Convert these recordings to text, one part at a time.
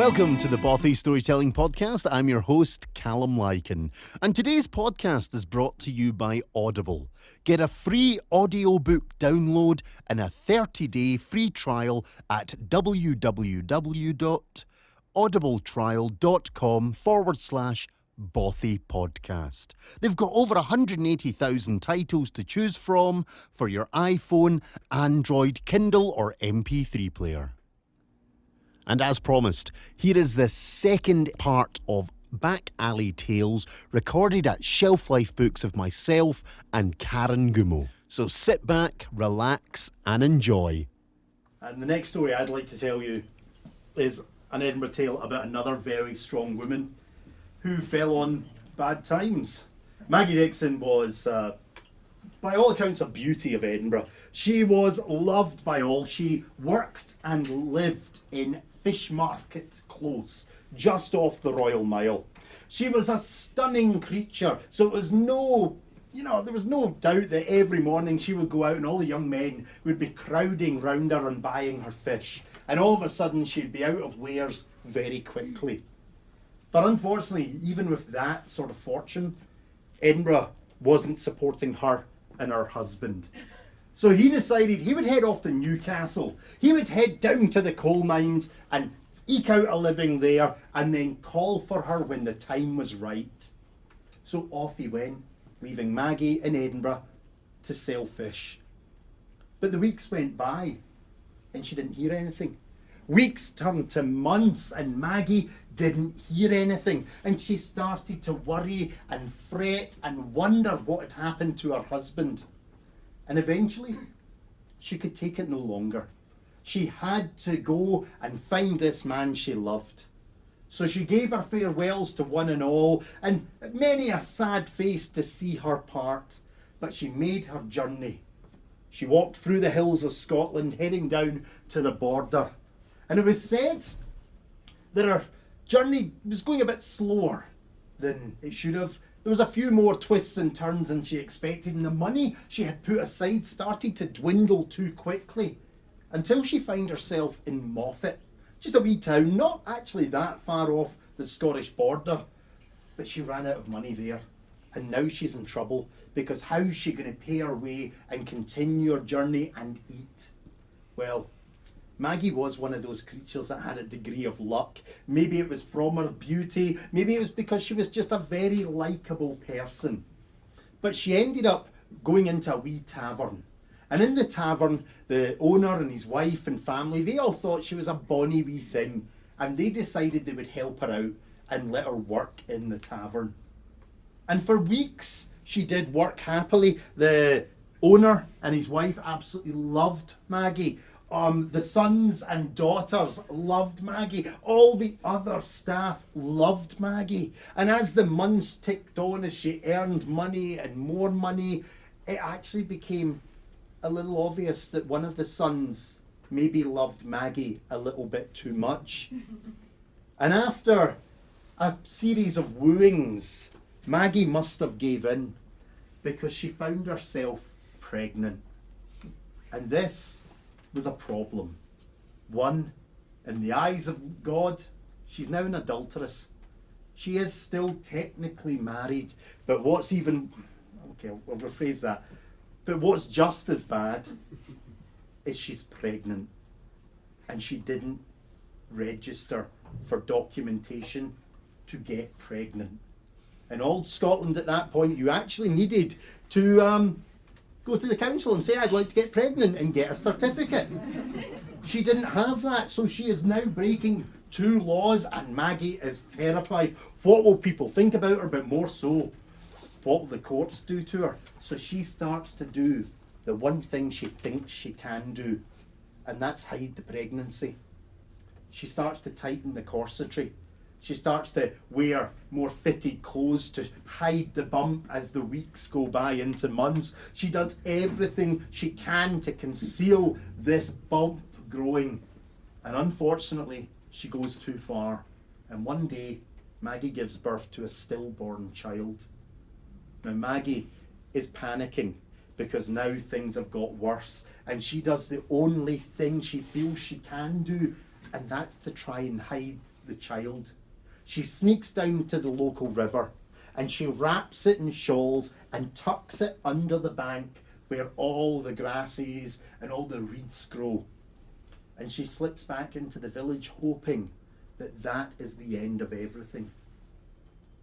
Welcome to the Bothy Storytelling Podcast. I'm your host, Calum Lykan. And today's podcast is brought to you by Audible. Get a free audiobook download and a 30-day free trial at www.audibletrial.com/Bothy podcast. They've got over 180,000 titles to choose from for your iPhone, Android, Kindle or MP3 player. And as promised, here is the second part of Back Alley Tales recorded at Shelf Life Books of myself and Karen Gummo. So sit back, relax and enjoy. And the next story I'd like to tell you is an Edinburgh tale about another very strong woman who fell on bad times. Maggie Dixon was, by all accounts, a beauty of Edinburgh. She was loved by all. She worked and lived in Fish Market Close, just off the Royal Mile. She was a stunning creature, so it was there was no doubt that every morning she would go out and all the young men would be crowding round her and buying her fish. And all of a sudden she'd be out of wares very quickly. But unfortunately, even with that sort of fortune, Edinburgh wasn't supporting her and her husband. So he decided he would head off to Newcastle. He would head down to the coal mines and eke out a living there and then call for her when the time was right. So off he went, leaving Maggie in Edinburgh to sell fish. But the weeks went by and she didn't hear anything. Weeks turned to months and Maggie didn't hear anything. And she started to worry and fret and wonder what had happened to her husband. And eventually, she could take it no longer. She had to go and find this man she loved. So she gave her farewells to one and all, and many a sad face to see her part. But she made her journey. She walked through the hills of Scotland, heading down to the border. And it was said that her journey was going a bit slower than it should have. There was a few more twists and turns than she expected, and the money she had put aside started to dwindle too quickly until she found herself in Moffat, just a wee town, not actually that far off the Scottish border. But she ran out of money there, and now she's in trouble because how's she going to pay her way and continue her journey and eat? Well, Maggie was one of those creatures that had a degree of luck. Maybe it was from her beauty, maybe it was because she was just a very likeable person. But she ended up going into a wee tavern. And in the tavern, the owner and his wife and family, they all thought she was a bonny wee thing. And they decided they would help her out and let her work in the tavern. And for weeks, she did work happily. The owner and his wife absolutely loved Maggie. The sons and daughters loved Maggie. All the other staff loved Maggie. And as the months ticked on, as she earned money and more money, it actually became a little obvious that one of the sons maybe loved Maggie a little bit too much. And after a series of wooings, Maggie must have gave in because she found herself pregnant. And this was a problem. One, in the eyes of God, she's now an adulteress. She is still technically married, but I'll rephrase that. But what's just as bad is she's pregnant and she didn't register for documentation to get pregnant. In old Scotland at that point, you actually needed to go to the council and say, I'd like to get pregnant and get a certificate. She didn't have that, so she is now breaking two laws and Maggie is terrified. What will people think about her, but more so, what will the courts do to her? So she starts to do the one thing she thinks she can do, and that's hide the pregnancy. She starts to tighten the corsetry. She starts to wear more fitted clothes to hide the bump as the weeks go by into months. She does everything she can to conceal this bump growing. And unfortunately, she goes too far. And one day, Maggie gives birth to a stillborn child. Now, Maggie is panicking because now things have got worse. And she does the only thing she feels she can do, and that's to try and hide the child. She sneaks down to the local river and she wraps it in shawls and tucks it under the bank where all the grass is and all the reeds grow. And she slips back into the village hoping that that is the end of everything.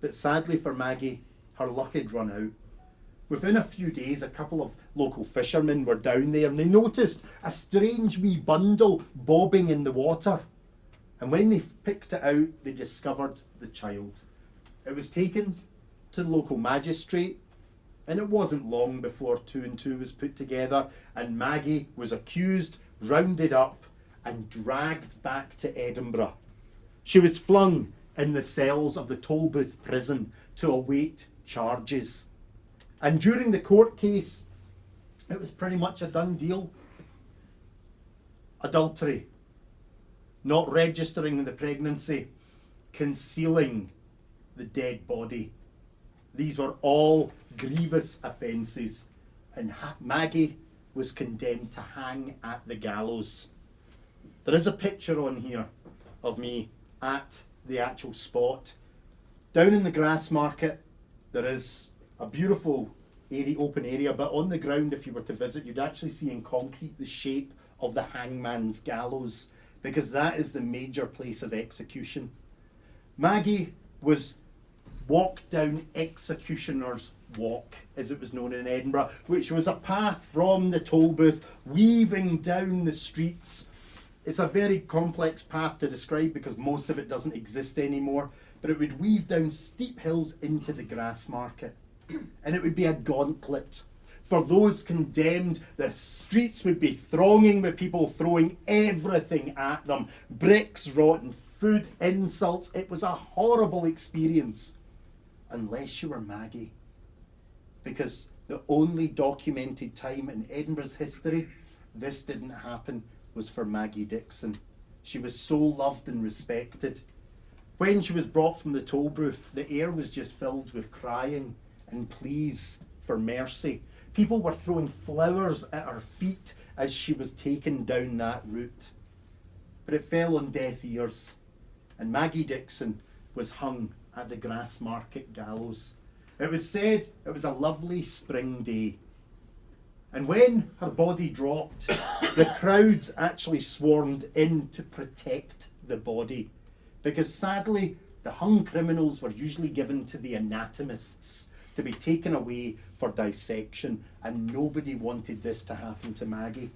But sadly for Maggie, her luck had run out. Within a few days, a couple of local fishermen were down there and they noticed a strange wee bundle bobbing in the water. And when they picked it out, they discovered the child. It was taken to the local magistrate, and it wasn't long before 2 and 2 was put together and Maggie was accused, rounded up and dragged back to Edinburgh. She was flung in the cells of the Tolbooth prison to await charges. And during the court case, it was pretty much a done deal. Adultery, not registering the pregnancy, concealing the dead body. These were all grievous offences, and Maggie was condemned to hang at the gallows. There is a picture on here of me at the actual spot. Down in the grass market, there is a beautiful area, open area, but on the ground, if you were to visit, you'd actually see in concrete the shape of the hangman's gallows, because that is the major place of execution. Maggie was walked down Executioner's Walk, as it was known in Edinburgh, which was a path from the Tolbooth weaving down the streets. It's a very complex path to describe because most of it doesn't exist anymore, but it would weave down steep hills into the grass market. And it would be a gauntlet. For those condemned, the streets would be thronging with people throwing everything at them. Bricks, rotten food, insults. It was a horrible experience. Unless you were Maggie. Because the only documented time in Edinburgh's history this didn't happen was for Maggie Dixon. She was so loved and respected. When she was brought from the Tolbooth, the air was just filled with crying and pleas for mercy. People were throwing flowers at her feet as she was taken down that route. But it fell on deaf ears, and Maggie Dixon was hung at the Grassmarket gallows. It was said it was a lovely spring day. And when her body dropped, the crowds actually swarmed in to protect the body. Because sadly, the hung criminals were usually given to the anatomists to be taken away for dissection, and nobody wanted this to happen to Maggie.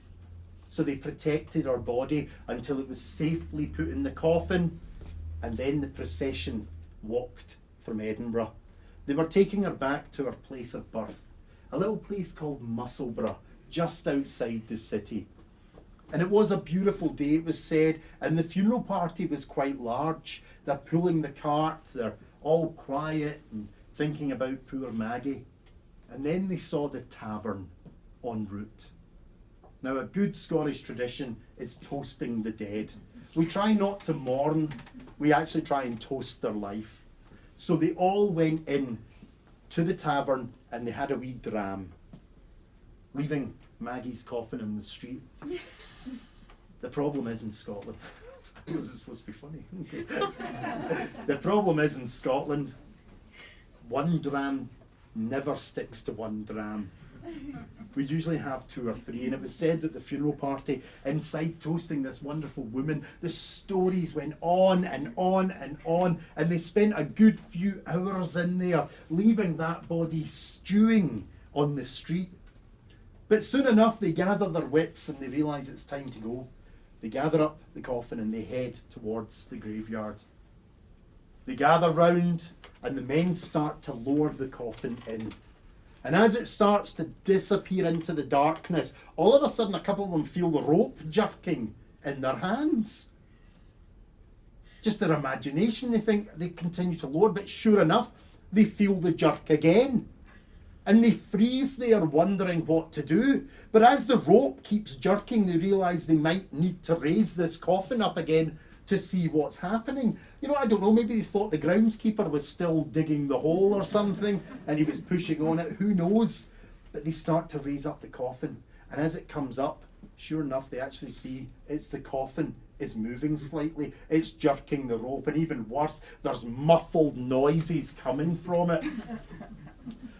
So they protected her body until it was safely put in the coffin, and then the procession walked from Edinburgh. They were taking her back to her place of birth, a little place called Musselburgh, just outside the city. And it was a beautiful day, it was said, and the funeral party was quite large. They're pulling the cart, they're all quiet and thinking about poor Maggie. And then they saw the tavern en route. Now, a good Scottish tradition is toasting the dead. We try not to mourn, we actually try and toast their life. So they all went in to the tavern and they had a wee dram, leaving Maggie's coffin in the street. The problem is in Scotland. Was it supposed to be funny? Okay. The problem is in Scotland, one dram never sticks to one dram. We usually have 2 or 3, and it was said that the funeral party inside toasting this wonderful woman, the stories went on and on and on, and they spent a good few hours in there, leaving that body stewing on the street. But soon enough they gather their wits and they realise it's time to go. They gather up the coffin and they head towards the graveyard. They gather round and the men start to lower the coffin in. And as it starts to disappear into the darkness, all of a sudden a couple of them feel the rope jerking in their hands. Just their imagination, they think they continue to lower, but sure enough, they feel the jerk again. And they freeze there wondering what to do. But as the rope keeps jerking, they realise they might need to raise this coffin up again to see what's happening. You know, I don't know, maybe they thought the groundskeeper was still digging the hole or something and he was pushing on it, who knows? But they start to raise up the coffin, and as it comes up, Sure enough, they actually see it's the coffin is moving slightly. It's jerking the rope, and even worse, there's muffled noises coming from it.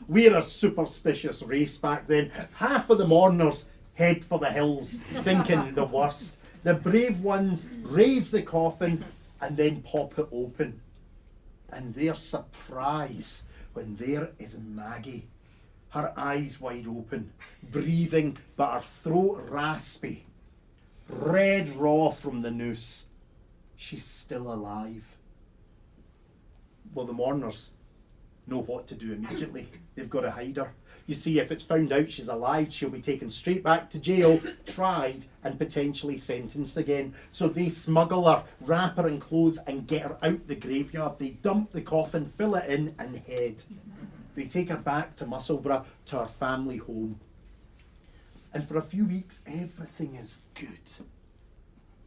We're a superstitious race back then. Half of the mourners head for the hills, thinking the worst. The brave ones raise the coffin and then pop it open. And their surprise when there is Maggie, her eyes wide open, breathing, but her throat raspy, red raw from the noose. She's still alive. Well, the mourners know what to do immediately. They've got to hide her. You see, if it's found out she's alive, she'll be taken straight back to jail, tried, and potentially sentenced again. So they smuggle her, wrap her in clothes, and get her out the graveyard. They dump the coffin, fill it in, and head. They take her back to Musselburgh, to her family home. And for a few weeks, everything is good.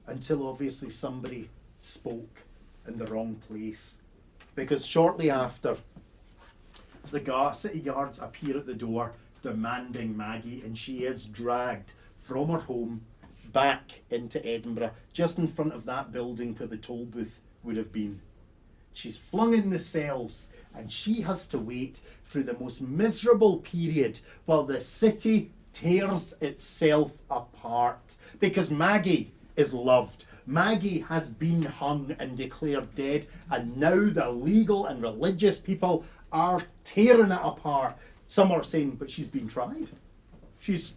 Until obviously somebody spoke in the wrong place. Because shortly after, the city guards appear at the door demanding Maggie, and she is dragged from her home back into Edinburgh, just in front of that building where the toll booth would have been. She's flung in the cells, and she has to wait through the most miserable period while the city tears itself apart. Because Maggie is loved. Maggie has been hung and declared dead, and now the legal and religious people are tearing it apart. Some are saying, but she's been tried. She's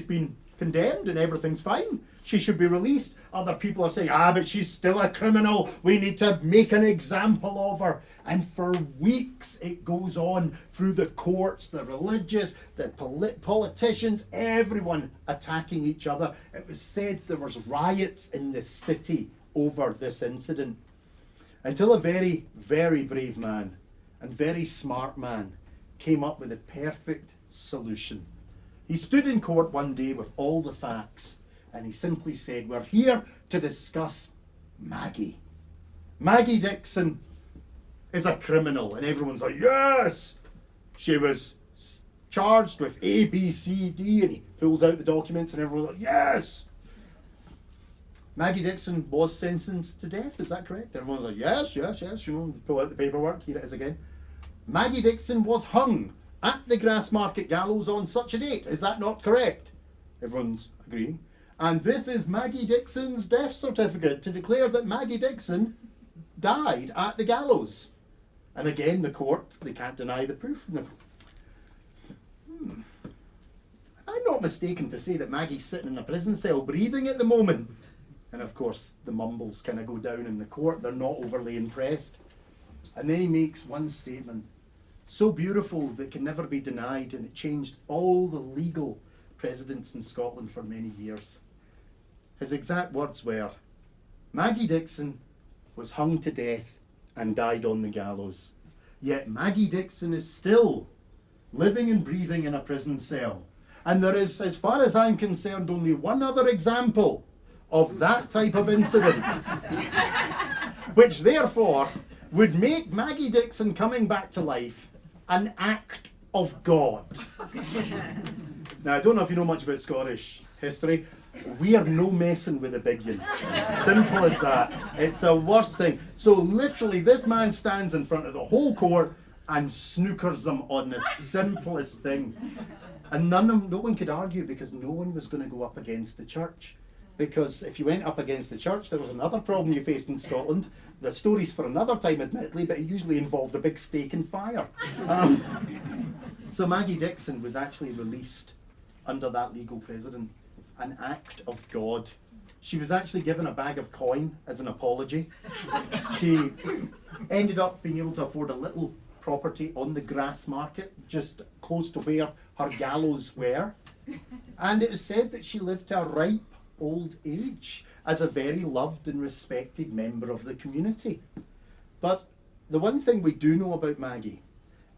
been condemned and everything's fine. She should be released. Other people are saying, but she's still a criminal. We need to make an example of her. And for weeks it goes on through the courts, the religious, the politicians, everyone attacking each other. It was said there was riots in the city over this incident. Until a very, very brave man and very smart man came up with a perfect solution. He stood in court one day with all the facts, and he simply said, we're here to discuss Maggie. Maggie Dixon is a criminal. And everyone's like, yes! She was charged with A, B, C, D, and he pulls out the documents and everyone's like, yes! Maggie Dixon was sentenced to death, is that correct? Everyone's like, yes, you know, pull out the paperwork, here it is again. Maggie Dixon was hung at the Grassmarket Gallows on such a date, is that not correct? Everyone's agreeing. And this is Maggie Dixon's death certificate to declare that Maggie Dixon died at the gallows. And again, the court, they can't deny the proof. I'm not mistaken to say that Maggie's sitting in a prison cell breathing at the moment. And of course, the mumbles kind of go down in the court. They're not overly impressed. And then he makes one statement, so beautiful that can never be denied, and it changed all the legal precedents in Scotland for many years. His exact words were, Maggie Dixon was hung to death and died on the gallows. Yet Maggie Dixon is still living and breathing in a prison cell. And there is, as far as I'm concerned, only one other example of that type of incident, which therefore would make Maggie Dixon coming back to life an act of God. Now, I don't know if you know much about Scottish history. We are no messing with the big one. Simple as that. It's the worst thing. So literally, this man stands in front of the whole court and snookers them on the simplest thing. And no one could argue, because no one was going to go up against the church. Because if you went up against the church, there was another problem you faced in Scotland. The story's for another time, admittedly, but it usually involved a big stake and fire. So Maggie Dixon was actually released under that legal precedent. An act of God. She was actually given a bag of coin as an apology. She ended up being able to afford a little property on the Grassmarket, just close to where her gallows were. And it is said that she lived to a ripe old age as a very loved and respected member of the community. But the one thing we do know about Maggie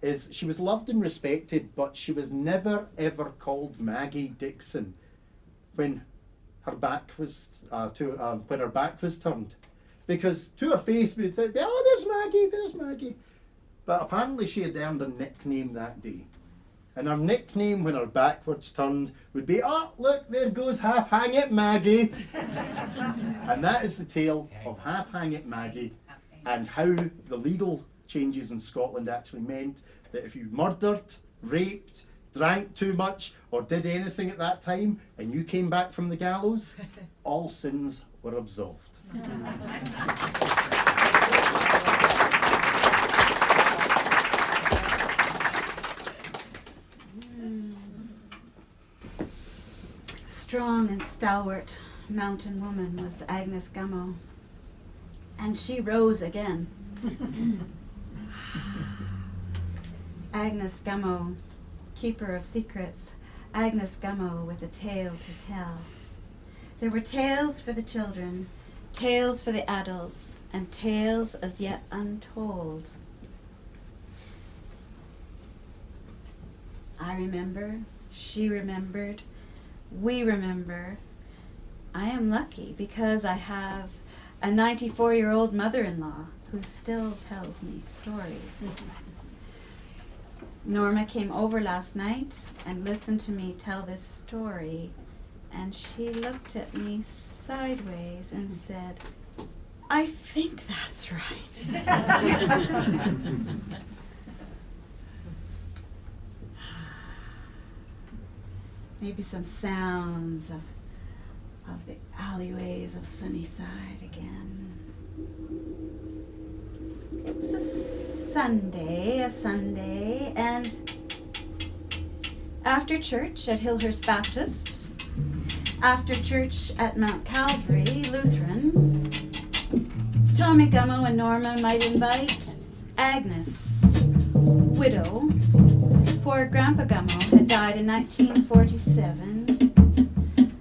is she was loved and respected, but she was never ever called Maggie Dixon when her back was when her back was turned, because to her face we'd say, "Oh, there's Maggie." But apparently she had earned a nickname that day. And our nickname when our backwards turned would be, oh, look, there goes Half Hang It Maggie. And that is the tale of Half Hang It Maggie and how the legal changes in Scotland actually meant that if you murdered, raped, drank too much, or did anything at that time, and you came back from the gallows, all sins were absolved. Strong and stalwart mountain woman was Agnes Gummo, and she rose again. Agnes Gummo, keeper of secrets, Agnes Gummo with a tale to tell. There were tales for the children, tales for the adults, and tales as yet untold. I remember, she remembered, we remember. I am lucky because I have a 94-year-old mother-in-law who still tells me stories. Norma came over last night and listened to me tell this story, and she looked at me sideways and said, I think that's right. Maybe some sounds of the alleyways of Sunnyside again. It was a Sunday, and after church at Hillhurst Baptist, after church at Mount Calvary Lutheran, Tommy Gummo and Norma might invite Agnes, widow, for Grandpa Gummo had died in 1947.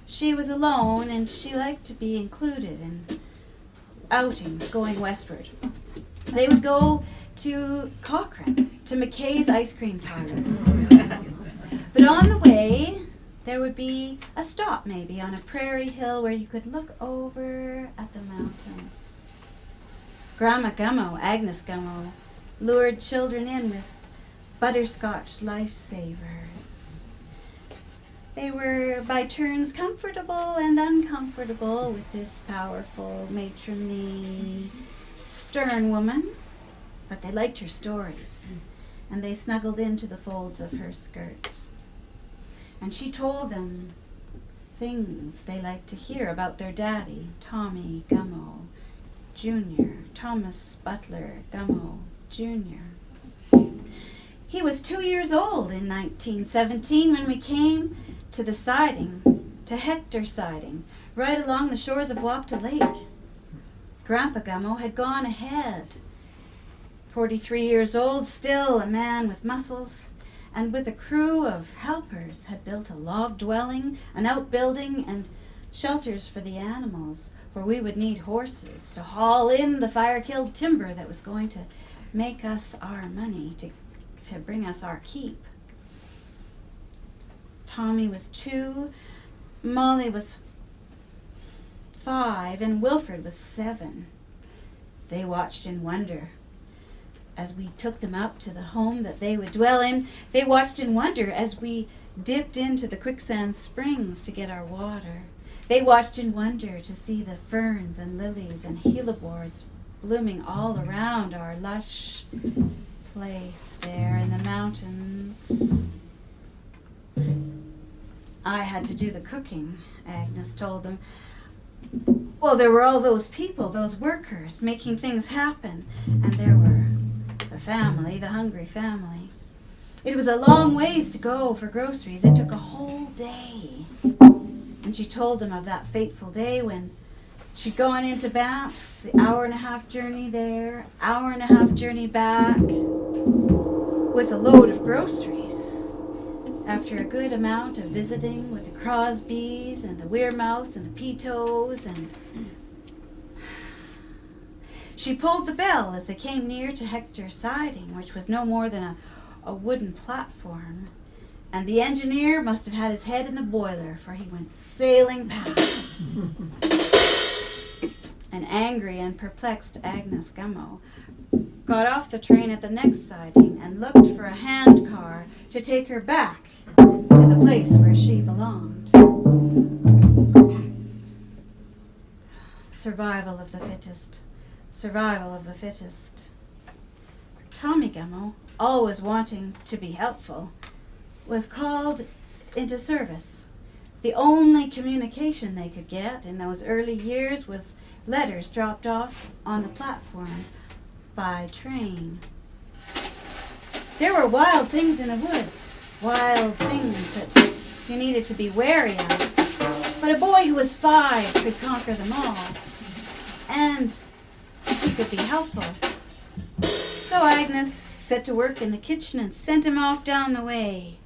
She was alone and she liked to be included in outings going westward. They would go to Cochrane, to McKay's ice cream parlor. But on the way, there would be a stop maybe on a prairie hill where you could look over at the mountains. Grandma Gummo, Agnes Gummo, lured children in with butterscotch lifesavers. They were by turns comfortable and uncomfortable with this powerful, matronly, stern woman, but they liked her stories, and they snuggled into the folds of her skirt. And she told them things they liked to hear about their daddy, Tommy Gummo Jr., Thomas Butler Gummo Jr. He was 2 years old in 1917 when we came to the siding, to Hector Siding, right along the shores of Wapta Lake. Grandpa Gummo had gone ahead. 43 years old, still a man with muscles, and with a crew of helpers had built a log dwelling, an outbuilding, and shelters for the animals, for we would need horses to haul in the fire-killed timber that was going to make us our money, to bring us our keep. Tommy was 2, Molly was 5, and Wilfred was 7. They watched in wonder as we took them up to the home that they would dwell in. They watched in wonder as we dipped into the quicksand springs to get our water. They watched in wonder to see the ferns and lilies and hellebores blooming all around our lush place there in the mountains. I had to do the cooking, Agnes told them. Well, there were all those people, those workers, making things happen. And there were the family, the hungry family. It was a long ways to go for groceries. It took a whole day. And she told them of that fateful day when she'd gone into Banff, the hour-and-a-half journey there, hour-and-a-half journey back, with a load of groceries. After a good amount of visiting with the Crosbys and the Weirmouths and the Petos, and she pulled the bell as they came near to Hector Siding, which was no more than a wooden platform. And the engineer must have had his head in the boiler, for he went sailing past. An angry and perplexed Agnes Gummo got off the train at the next siding and looked for a hand car to take her back to the place where she belonged. Survival of the fittest. Survival of the fittest. Tommy Gummo, always wanting to be helpful, was called into service. The only communication they could get in those early years was letters dropped off on the platform by train. There were wild things in the woods, wild things that you needed to be wary of. But a boy who was 5 could conquer them all, and he could be helpful. So Agnes set to work in the kitchen and sent him off down the way.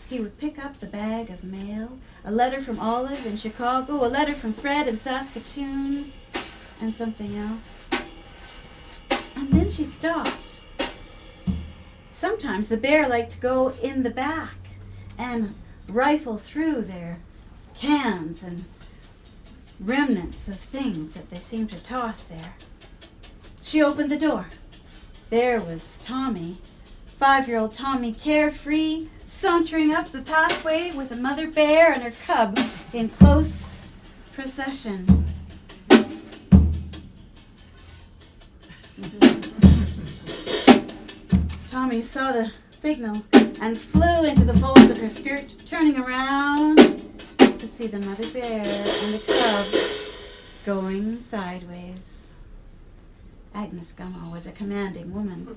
He would pick up the bag of mail, a letter from Olive in Chicago, a letter from Fred in Saskatoon, and something else. And then she stopped. Sometimes the bear liked to go in the back and rifle through their cans and remnants of things that they seemed to toss there. She opened the door. There was Tommy, 5-year-old Tommy, carefree, sauntering up the pathway with a mother bear and her cub in close procession. Tommy saw the signal and flew into the folds of her skirt, turning around to see the mother bear and the cub going sideways. Agnes Gummo was a commanding woman.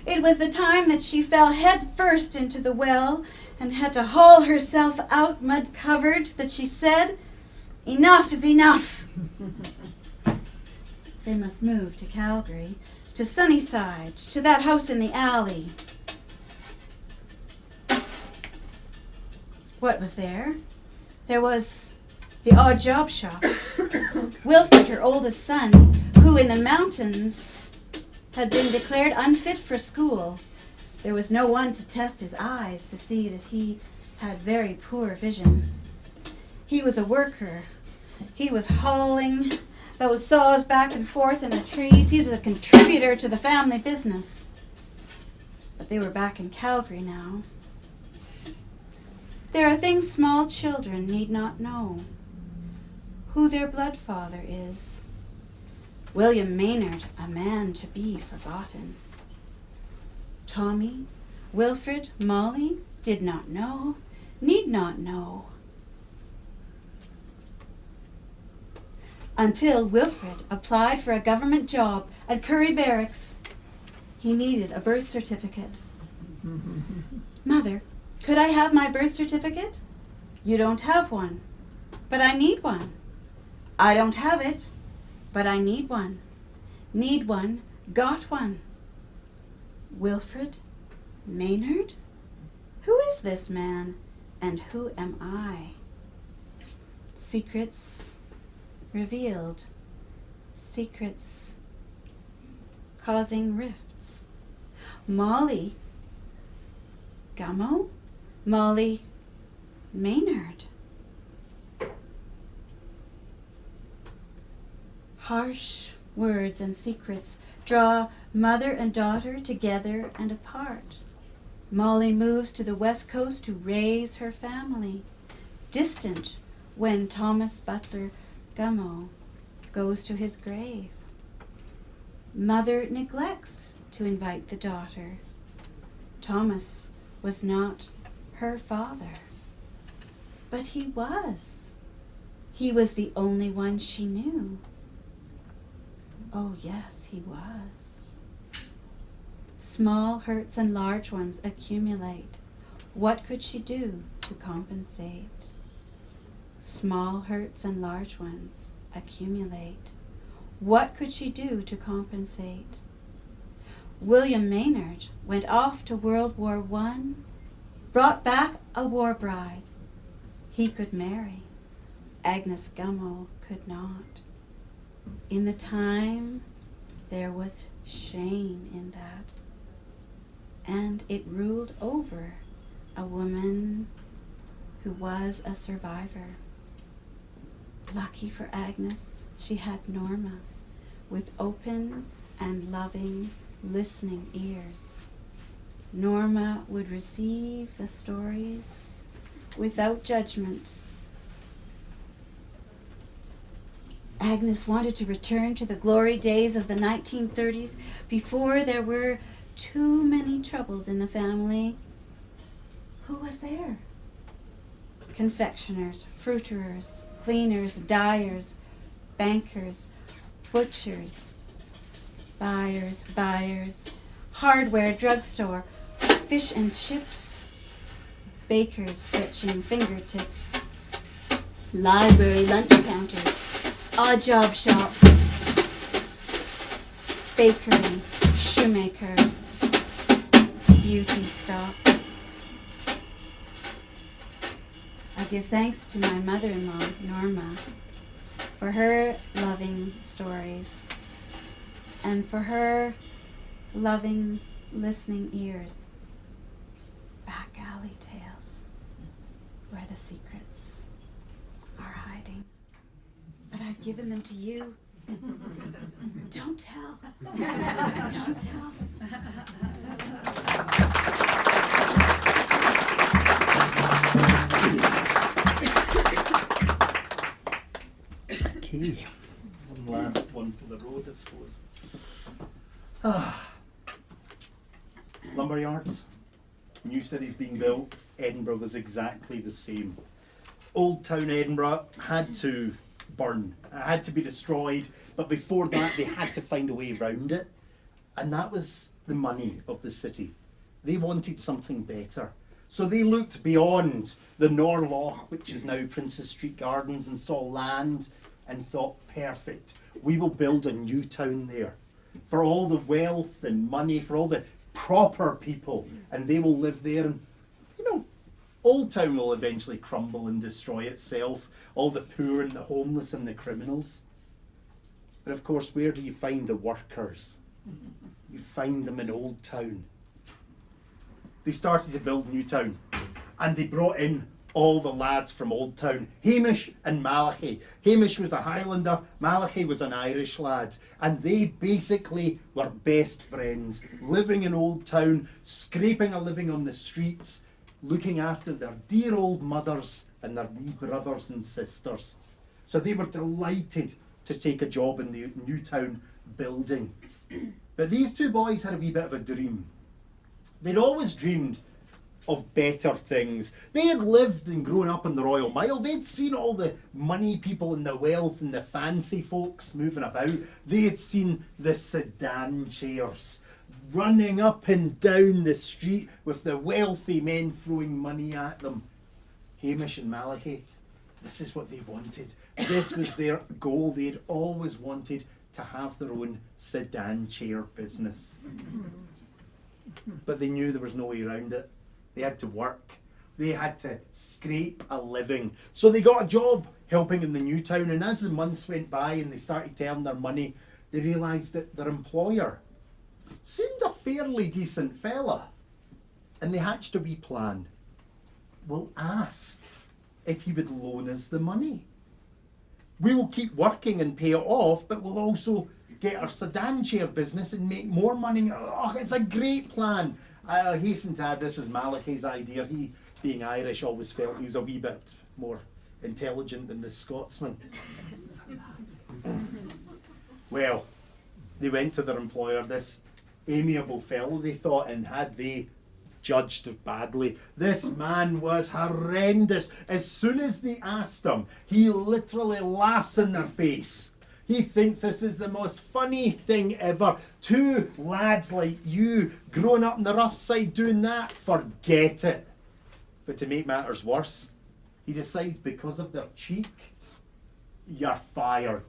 It was the time that she fell head first into the well and had to haul herself out mud-covered that she said, "Enough is enough." They must move to Calgary, to Sunnyside, to that house in the alley. What was there? There was the odd job shop. Wilfred, her oldest son, who in the mountains had been declared unfit for school. There was no one to test his eyes to see that he had very poor vision. He was a worker. He was hauling those saws back and forth in the trees. He was a contributor to the family business. But they were back in Calgary now. There are things small children need not know. Who their blood father is. William Maynard, a man to be forgotten. Tommy, Wilfred, Molly did not know, need not know. Until Wilfred applied for a government job at Curry Barracks. He needed a birth certificate. "Mother, could I have my birth certificate?" "You don't have one." "But I need one." "I don't have it, but I need one." Need one, got one. Wilfred Maynard? Who is this man, and who am I? Secrets revealed. Secrets causing rifts. Molly Gummo? Molly Maynard. Harsh words and secrets draw mother and daughter together and apart. Molly moves to the West Coast to raise her family, distant when Thomas Butler Gummo goes to his grave. Mother neglects to invite the daughter. Thomas was not her father, but he was. He was the only one she knew. Oh yes, he was. Small hurts and large ones accumulate. What could she do to compensate? Small hurts and large ones accumulate. What could she do to compensate? William Maynard went off to World War I, brought back a war bride. He could marry. Agnes Gummo could not. In the time, there was shame in that. And it ruled over a woman who was a survivor. Lucky for Agnes, she had Norma. with open and loving, listening ears. Norma would receive the stories without judgment. Agnes wanted to return to the glory days of the 1930s before there were too many troubles in the family. Who was there? Confectioners, fruiterers, cleaners, dyers, bankers, butchers, buyers, hardware, drugstore, fish and chips, bakers stretching fingertips, library, lunch counter, odd job shop, bakery, shoemaker, beauty stop. I give thanks to my mother-in-law, Norma, for her loving stories and for her loving listening ears. Back alley tales where the secrets are hiding. But I've given them to you. Don't tell. Don't tell. Okay. One last one for the road, I suppose. Lumberyards. New cities being built. Edinburgh was exactly the same. Old town Edinburgh had to burn. It had to be destroyed. But before that, they had to find a way around it. And that was the money of the city. They wanted something better. So they looked beyond the Norloch, which is now Princess Street Gardens, and saw land and thought, perfect, we will build a new town there for all the wealth and money, for all the proper people, and they will live there. And, you know, Old Town will eventually crumble and destroy itself, all the poor and the homeless and the criminals. But of course, where do you find the workers? You find them in Old Town. They started to build New Town, and they brought in all the lads from Old Town, Hamish and Malachy. Hamish was a Highlander, Malachy was an Irish lad, and they basically were best friends, living in Old Town, scraping a living on the streets, looking after their dear old mothers and their wee brothers and sisters. So they were delighted to take a job in the New Town building. But these two boys had a wee bit of a dream. They'd always dreamed of better things. They had lived and grown up in the Royal Mile. They'd seen all the money people and the wealth and the fancy folks moving about. They had seen the sedan chairs running up and down the street with the wealthy men throwing money at them. Hamish and Malachy, this is what they wanted. This was their goal. They'd always wanted to have their own sedan chair business. But they knew there was no way around it. They had to work. They had to scrape a living. So they got a job helping in the New Town, and as the months went by and they started to earn their money, they realised that their employer seemed a fairly decent fella. And they hatched a wee plan. We'll ask if he would loan us the money. We will keep working and pay it off, but we'll also get our sedan chair business and make more money. Oh, it's a great plan. I hasten to add, this was Malachy's idea. He, being Irish, always felt he was a wee bit more intelligent than the Scotsman. Well, they went to their employer, this amiable fellow, they thought, and had they judged badly. This man was horrendous. As soon as they asked him, he literally laughs in their face. He thinks this is the most funny thing ever. Two lads like you growing up on the rough side doing that, forget it. But to make matters worse, he decides because of their cheek, you're fired.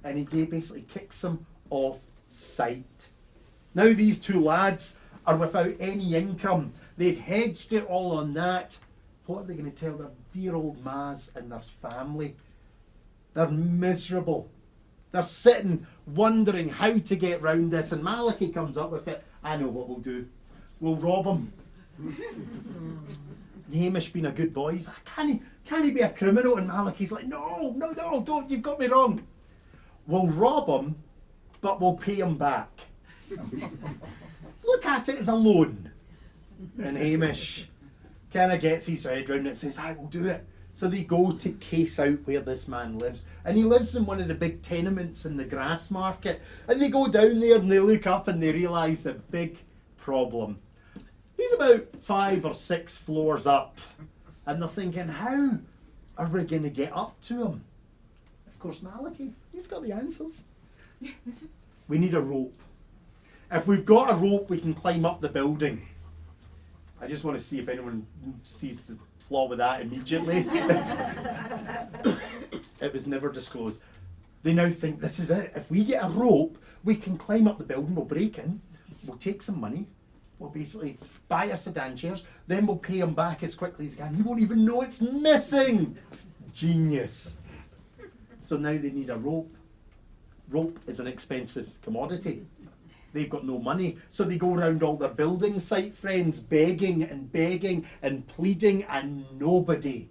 And he basically kicks them off site. Now these two lads are without any income. They've hedged it all on that. What are they going to tell their dear old mas and their family? They're miserable. They're sitting wondering how to get round this, and Malachy comes up with it. I know what we'll do. We'll rob him. And Hamish, being a good boy, he's like, can he be a criminal? And Malachy's like, no, don't, you've got me wrong. We'll rob him, but we'll pay him back. Look at it as a loan. And Hamish kind of gets his head round it and says, I will do it. So they go to case out where this man lives. And he lives in one of the big tenements in the grass market. And they go down there and they look up and they realise the big problem. He's about 5 or 6 floors up. And they're thinking, how are we going to get up to him? Of course, Malachy, he's got the answers. We need a rope. If we've got a rope, we can climb up the building. I just want to see if anyone sees the flaw with that immediately. It was never disclosed. They now think this is it. If we get a rope, we can climb up the building, we'll break in, we'll take some money, we'll basically buy our sedan chairs, then we'll pay him back as quickly as we can. He won't even know it's missing. Genius. So now they need a rope. Rope is an expensive commodity. They've got no money, so they go around all their building site friends begging and pleading, and nobody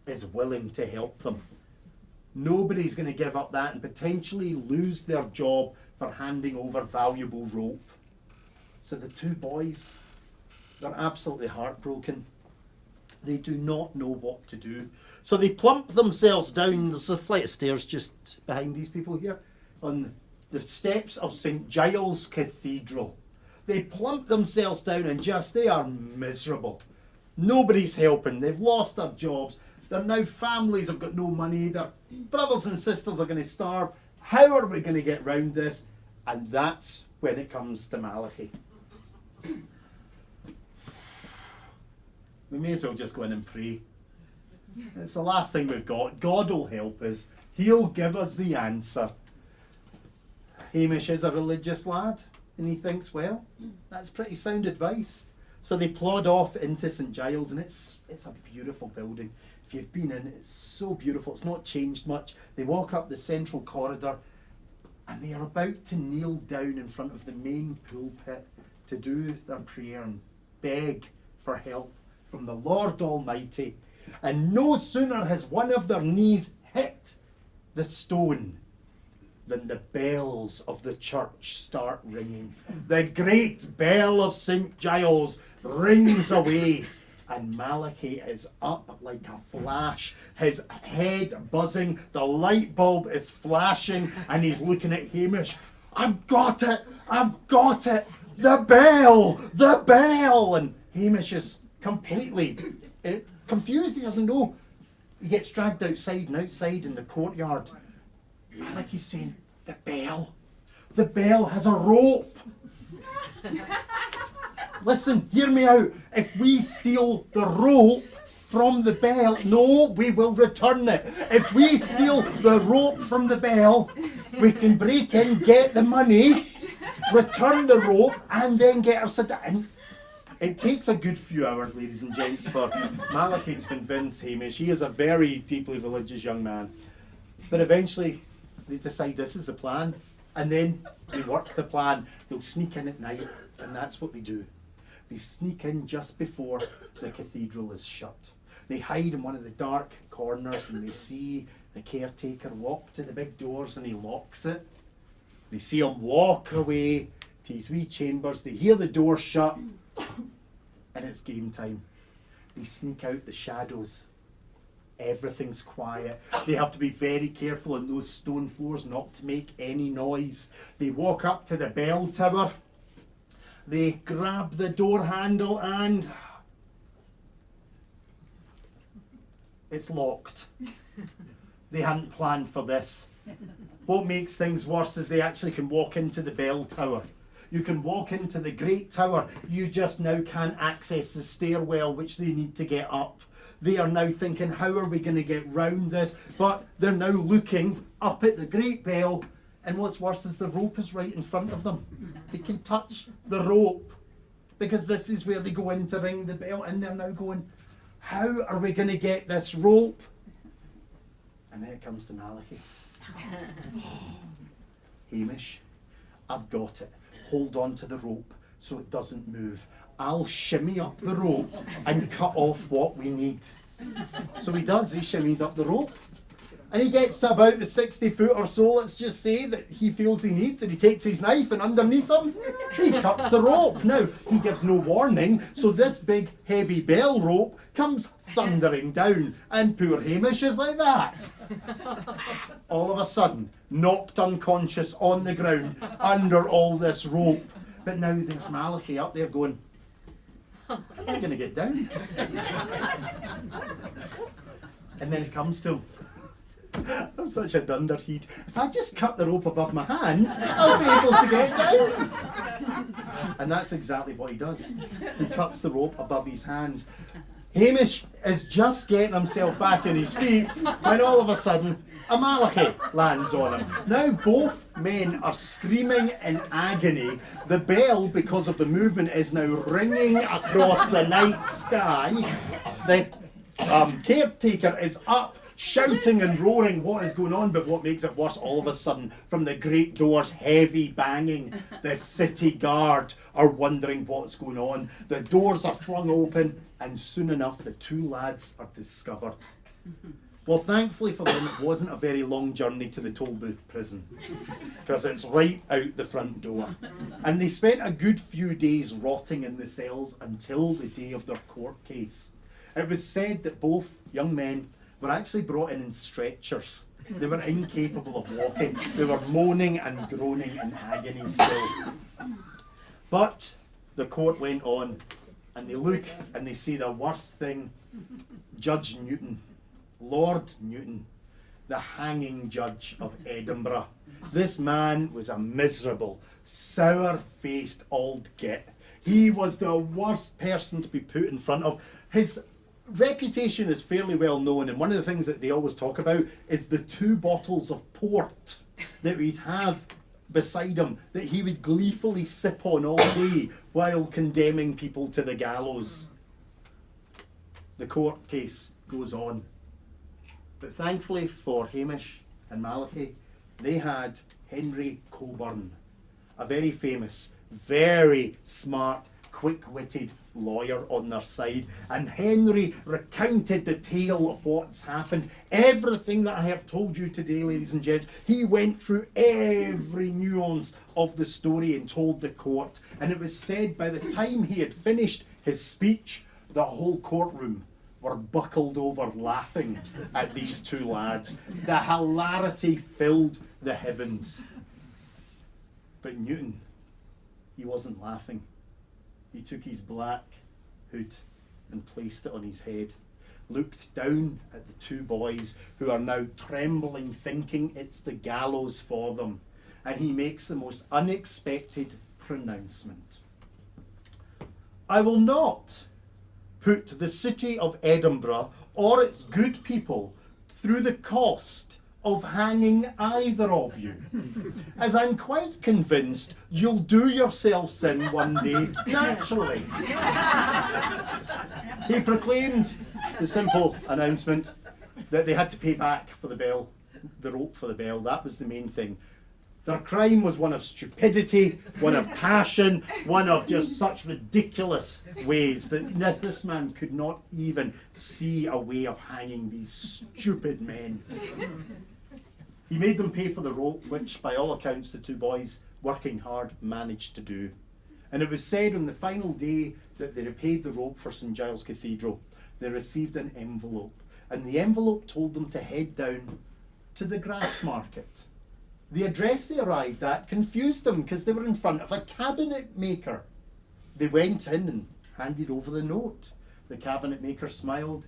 is willing to help them. Nobody's going to give up that and potentially lose their job for handing over valuable rope. So the two boys, they're absolutely heartbroken. They do not know what to do. So they plump themselves down. There's a flight of stairs just behind these people here on the steps of St. Giles Cathedral. They plump themselves down and they are miserable. Nobody's helping. They've lost their jobs. Their now families have got no money. Their brothers and sisters are going to starve. How are we going to get round this? And that's when it comes to Malachy. We may as well just go in and pray. It's the last thing we've got. God will help us. He'll give us the answer. Hamish is a religious lad, and he thinks, well, that's pretty sound advice. So they plod off into St. Giles, and it's a beautiful building. If you've been in, it's so beautiful. It's not changed much. They walk up the central corridor, and they are about to kneel down in front of the main pulpit to do their prayer and beg for help from the Lord Almighty. And no sooner has one of their knees hit the stone than the bells of the church start ringing. The great bell of St. Giles rings away, and Malachy is up like a flash, his head buzzing, the light bulb is flashing, and he's looking at Hamish. I've got it! I've got it! The bell! The bell! And Hamish is completely confused. He doesn't know. He gets dragged outside, and outside in the courtyard, Malachy's saying, the bell. The bell has a rope. Listen, hear me out. If we steal the rope from the bell, no, we will return it. If we steal the rope from the bell, we can break in, get the money, return the rope, and then get our sedan. It takes a good few hours, ladies and gents, for Malachy to convince Hamish. He is a very deeply religious young man. But eventually, they decide this is the plan, and then they work the plan. They'll sneak in at night, and that's what they do. They sneak in just before the cathedral is shut. They hide in one of the dark corners, and they see the caretaker walk to the big doors, and he locks it. They see him walk away to his wee chambers. They hear the door shut, and it's game time. They sneak out the shadows. Everything's quiet. They have to be very careful on those stone floors not to make any noise. They walk up to the bell tower. They grab the door handle and it's locked. They hadn't planned for this. What makes things worse is they actually can walk into the bell tower. You can walk into the great tower. You just now can't access the stairwell which they need to get up. They are now thinking, how are we going to get round this? But they're now looking up at the great bell, and what's worse is the rope is right in front of them. They can touch the rope because this is where they go in to ring the bell, and they're now going, how are we going to get this rope? And then it comes to Malachy. Hamish, I've got it. Hold on to the rope so it doesn't move. I'll shimmy up the rope and cut off what we need. So he does, he shimmies up the rope. And he gets to about the 60 foot or so, let's just say, that he feels he needs, and he takes his knife, and underneath him, he cuts the rope. Now, he gives no warning, so this big heavy bell rope comes thundering down, and poor Hamish is like that. All of a sudden, knocked unconscious on the ground under all this rope. But now there's Malachy up there going, how am I going to get down? And then it comes to him. I'm such a dunderhead. If I just cut the rope above my hands, I'll be able to get down. And that's exactly what he does. He cuts the rope above his hands. Hamish is just getting himself back on his feet when all of a sudden a Malachy lands on him. Now both men are screaming in agony. The bell, because of the movement, is now ringing across the night sky. The caretaker is up, shouting and roaring what is going on, but what makes it worse, all of a sudden, from the great doors, heavy banging, the city guard are wondering what's going on. The doors are flung open, and soon enough the two lads are discovered. Well, thankfully for them, it wasn't a very long journey to the Tollbooth prison, because it's right out the front door. And they spent a good few days rotting in the cells until the day of their court case. It was said that both young men were actually brought in stretchers. They were incapable of walking. They were moaning and groaning in agony still. But the court went on, and they look and they see the worst thing. Judge Newton, Lord Newton, the hanging judge of Edinburgh. This man was a miserable, sour-faced old git. He was the worst person to be put in front of. His reputation is fairly well known, and one of the things that they always talk about is the 2 bottles of port that we'd have beside him, that he would gleefully sip on all day while condemning people to the gallows. The court case goes on. But thankfully for Hamish and Malachy, they had Henry Coburn, a very famous, very smart, quick-witted lawyer on their side, and Henry recounted the tale of what's happened. Everything that I have told you today, ladies and gents, he went through every nuance of the story and told the court, and it was said by the time he had finished his speech, the whole courtroom were buckled over laughing at these two lads. The hilarity filled the heavens. But Newton, he wasn't laughing. He took his black hood and placed it on his head, looked down at the two boys who are now trembling, thinking it's the gallows for them, and he makes the most unexpected pronouncement. I will not put the city of Edinburgh or its good people through the cost of hanging either of you, as I'm quite convinced you'll do yourselves in one day naturally. He proclaimed the simple announcement that they had to pay back for the bell, the rope for the bell. That was the main thing. Their crime was one of stupidity, one of passion, one of just such ridiculous ways that this man could not even see a way of hanging these stupid men. He made them pay for the rope, which by all accounts the two boys, working hard, managed to do. And it was said on the final day that they repaid the rope for St Giles Cathedral, they received an envelope. And the envelope told them to head down to the grass market. The address they arrived at confused them because they were in front of a cabinet maker. They went in and handed over the note. The cabinet maker smiled,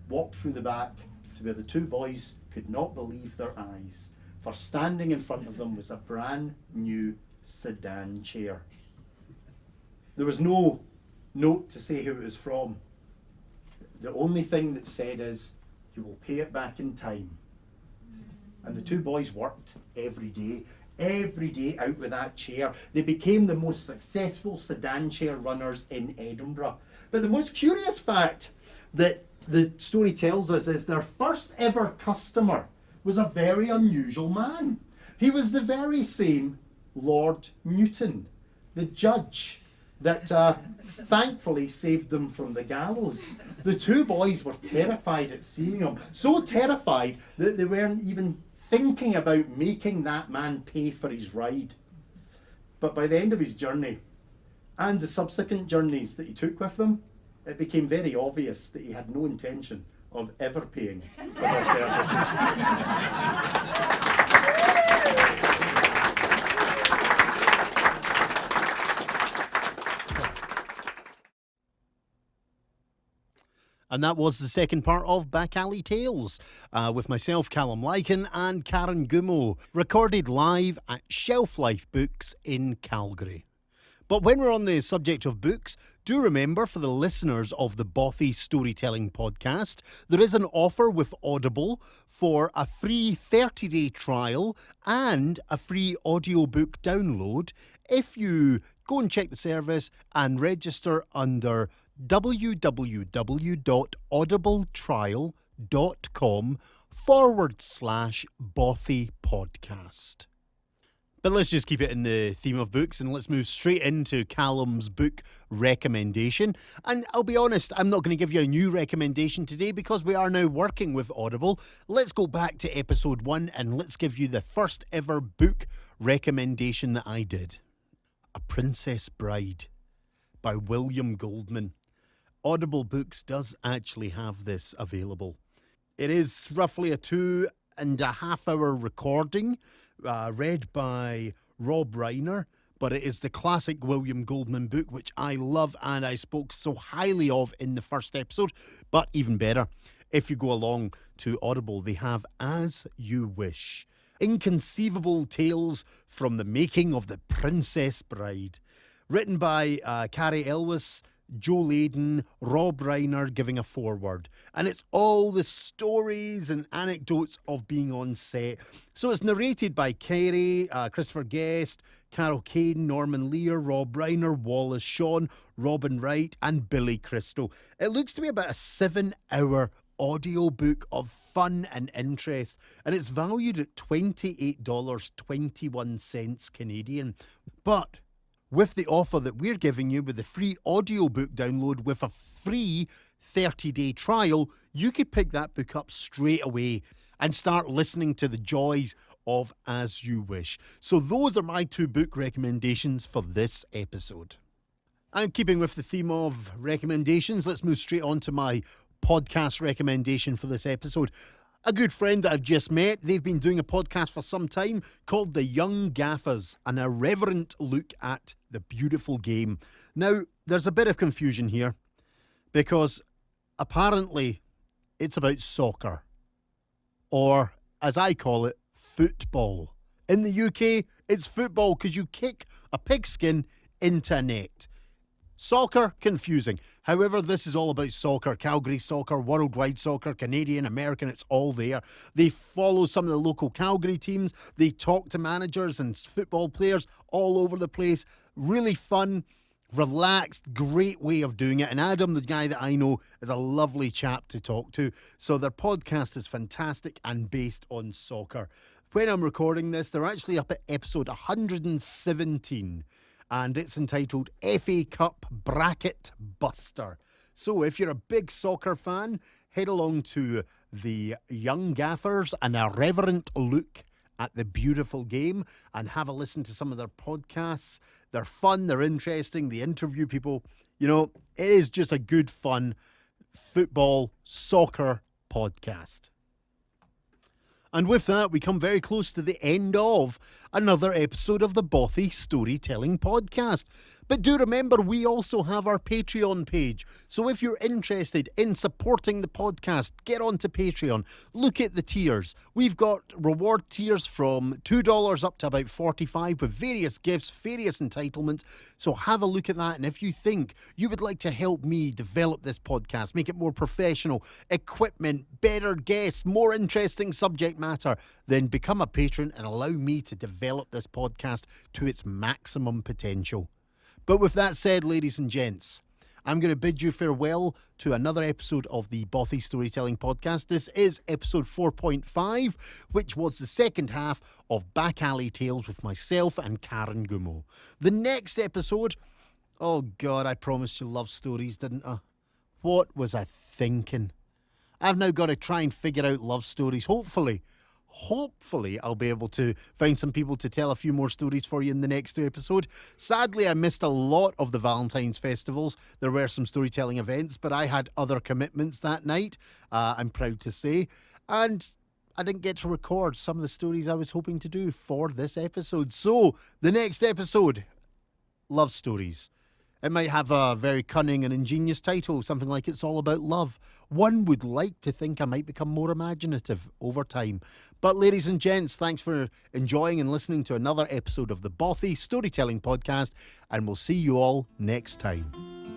walked through the back to where the two boys could not believe their eyes, for standing in front of them was a brand new sedan chair. There was no note to say who it was from. The only thing that said is, you will pay it back in time. And the two boys worked every day out with that chair. They became the most successful sedan chair runners in Edinburgh. But the most curious fact that the story tells us is their first ever customer was a very unusual man. He was the very same Lord Newton, the judge that thankfully saved them from the gallows. The two boys were terrified at seeing him, so terrified that they weren't even thinking about making that man pay for his ride. But by the end of his journey, and the subsequent journeys that he took with them, it became very obvious that he had no intention of ever paying for their services. And that was the second part of Back Alley Tales with myself, Calum, Lykan and Karen Gummo, recorded live at Shelf Life Books in Calgary. But when we're on the subject of books, do remember for the listeners of the Bothy Storytelling podcast, there is an offer with Audible for a free 30-day trial and a free audiobook download if you go and check the service and register under www.audibletrial.com/Bothy podcast. But let's just keep it in the theme of books and let's move straight into Calum's book recommendation. And I'll be honest, I'm not going to give you a new recommendation today because we are now working with Audible. Let's go back to episode 1 and let's give you the first ever book recommendation that I did. A Princess Bride by William Goldman. Audible Books does actually have this available. It is roughly a 2.5 hour recording, read by Rob Reiner, but it is the classic William Goldman book, which I love and I spoke so highly of in the first episode. But even better, if you go along to Audible, they have As You Wish. Inconceivable tales from the making of the Princess Bride. Written by Carrie Elwes, Joe Layden, Rob Reiner giving a foreword. And it's all the stories and anecdotes of being on set. So it's narrated by Carrie, Christopher Guest, Carol Kane, Norman Lear, Rob Reiner, Wallace Shawn, Robin Wright and Billy Crystal. It looks to be about a 7-hour audiobook of fun and interest. And it's valued at $28.21 Canadian. But with the offer that we're giving you with the free audiobook download with a free 30-day trial, you could pick that book up straight away and start listening to the joys of As You Wish. So those are my 2 book recommendations for this episode. And keeping with the theme of recommendations, let's move straight on to my podcast recommendation for this episode. A good friend that I've just met, they've been doing a podcast for some time called The Young Gaffers, an irreverent look at the beautiful game. Now, there's a bit of confusion here because apparently it's about soccer, or as I call it, football. In the UK, it's football because you kick a pigskin into a net. Soccer, confusing. However, this is all about soccer. Calgary soccer, worldwide soccer, Canadian, American, it's all there. They follow some of the local Calgary teams. They talk to managers and football players all over the place. Really fun, relaxed, great way of doing it. And Adam, the guy that I know, is a lovely chap to talk to. So their podcast is fantastic and based on soccer. When I'm recording this, they're actually up at episode 117. And it's entitled FA Cup Bracket Buster. So if you're a big soccer fan, head along to the Young Gaffers, an irreverent look at the beautiful game, and have a listen to some of their podcasts. They're fun, they're interesting, they interview people. You know, it is just a good, fun football, soccer podcast. And with that, we come very close to the end of another episode of the Bothy Storytelling Podcast. But do remember, we also have our Patreon page. So if you're interested in supporting the podcast, get onto Patreon. Look at the tiers. We've got reward tiers from $2 up to about $45 with various gifts, various entitlements. So have a look at that. And if you think you would like to help me develop this podcast, make it more professional, equipment, better guests, more interesting subject matter, then become a patron and allow me to develop this podcast to its maximum potential. But with that said, ladies and gents, I'm going to bid you farewell to another episode of the Bothy Storytelling Podcast. This is episode 4.5, which was the second half of Back Alley Tales with myself and Karen Gummo. The next episode, Oh God, I promised you love stories, didn't I? What was I thinking? I've now got to try and figure out love stories. Hopefully, I'll be able to find some people to tell a few more stories for you in the next episode. Sadly, I missed a lot of the Valentine's festivals. There were some storytelling events, but I had other commitments that night, I'm proud to say. And I didn't get to record some of the stories I was hoping to do for this episode. So, the next episode, love stories. It might have a very cunning and ingenious title, something like It's All About Love. One would like to think I might become more imaginative over time. But ladies and gents, thanks for enjoying and listening to another episode of the Bothy Storytelling Podcast, and we'll see you all next time.